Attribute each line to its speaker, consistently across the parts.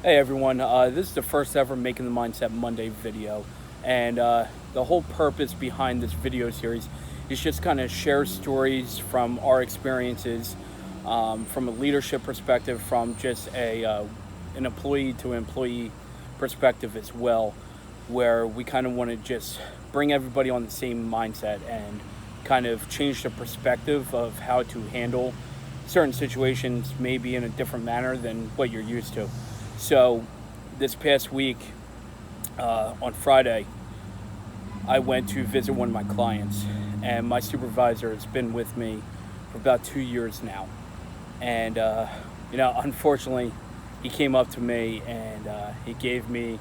Speaker 1: Hey everyone, this is the first ever Making the Mindset Monday video, and the whole purpose behind this video series is just kind of share stories from our experiences, from a leadership perspective, from just an employee to employee perspective as well, where we kind of want to just bring everybody on the same mindset and kind of change the perspective of how to handle certain situations maybe in a different manner than what you're used to. So, this past week, on Friday, I went to visit one of my clients, and my supervisor has been with me for about 2 years now. And, unfortunately, he came up to me and he gave me,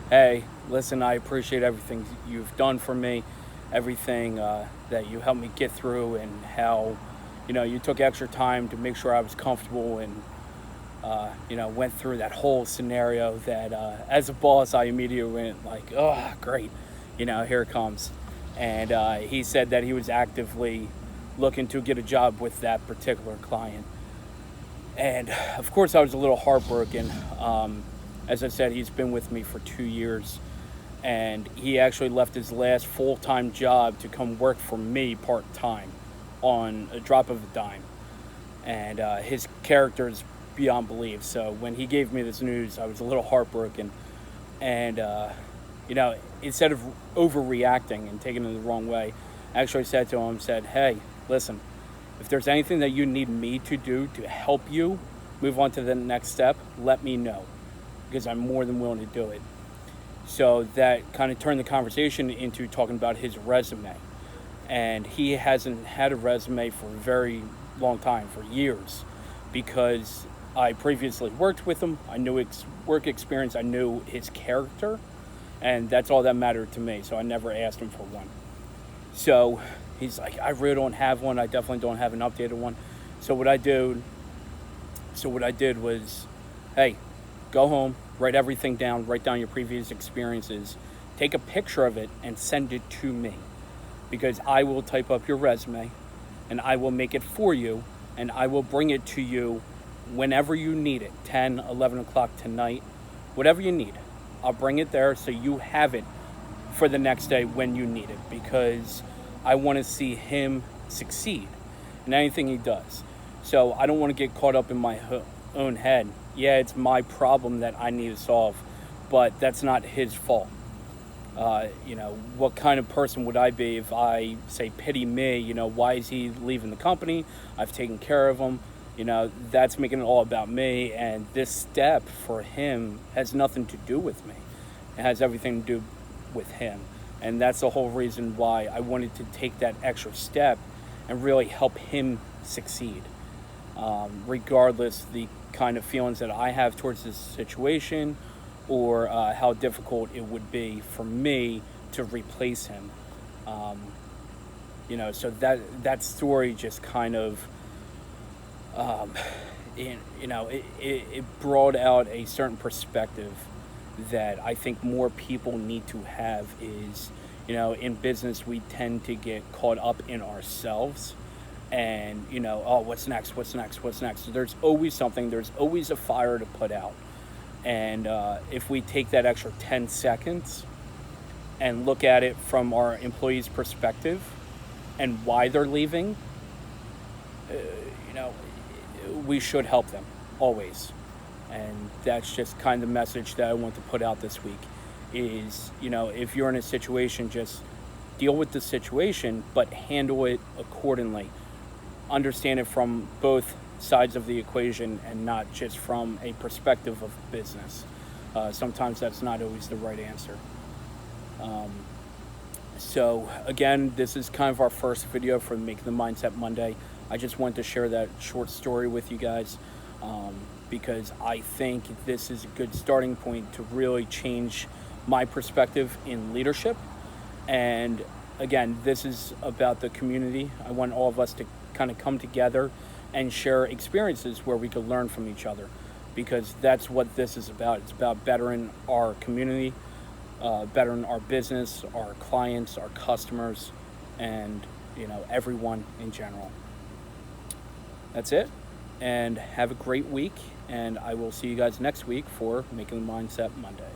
Speaker 1: hey, listen, I appreciate everything you've done for me, everything that you helped me get through, and how, you took extra time to make sure I was comfortable and went through that whole scenario that as a boss, I immediately went like, oh, great, here it comes. And he said that he was actively looking to get a job with that particular client. And of course, I was a little heartbroken. As I said, he's been with me for 2 years. And he actually left his last full-time job to come work for me part-time on a drop of a dime. And his character is beyond belief. So when he gave me this news, I was a little heartbroken. And, instead of overreacting and taking it the wrong way, I actually said to him, hey, listen, if there's anything that you need me to do to help you move on to the next step, let me know, because I'm more than willing to do it. So that kind of turned the conversation into talking about his resume. And he hasn't had a resume for a very long time, for years, because I previously worked with him. I knew his work experience. I knew his character, and that's all that mattered to me. So I never asked him for one. So he's like, I really don't have one. I definitely don't have an updated one. So what I did was, hey, go home, write everything down, write down your previous experiences, take a picture of it, and send it to me, because I will type up your resume, and I will make it for you, and I will bring it to you whenever you need it, 10, 11 o'clock tonight, whatever you need. I'll bring it there so you have it for the next day when you need it, because I want to see him succeed in anything he does. So I don't want to get caught up in my own head. Yeah, it's my problem that I need to solve, but that's not his fault. What kind of person would I be if I say, pity me, why is he leaving the company? I've taken care of him. That's making it all about me. And this step for him has nothing to do with me. It has everything to do with him. And that's the whole reason why I wanted to take that extra step and really help him succeed. Regardless the kind of feelings that I have towards this situation, or how difficult it would be for me to replace him. So that story just kind of, it brought out a certain perspective that I think more people need to have. Is, in business, we tend to get caught up in ourselves and, oh, what's next? So there's always something, there's always a fire to put out. And if we take that extra 10 seconds and look at it from our employees' perspective and why they're leaving, we should help them always. And that's just kind of the message that I want to put out this week is, if you're in a situation, just deal with the situation, but handle it accordingly. Understand it from both sides of the equation and not just from a perspective of business. Sometimes that's not always the right answer. So again, this is kind of our first video for Making the Mindset Monday. I just wanted to share that short story with you guys, because I think this is a good starting point to really change my perspective in leadership. And again, this is about the community. I want all of us to kind of come together and share experiences where we could learn from each other, because that's what this is about. It's about bettering our community, bettering our business, our clients, our customers, and everyone in general. That's it. and have a great week. And I will see you guys next week for Making the Mindset Monday.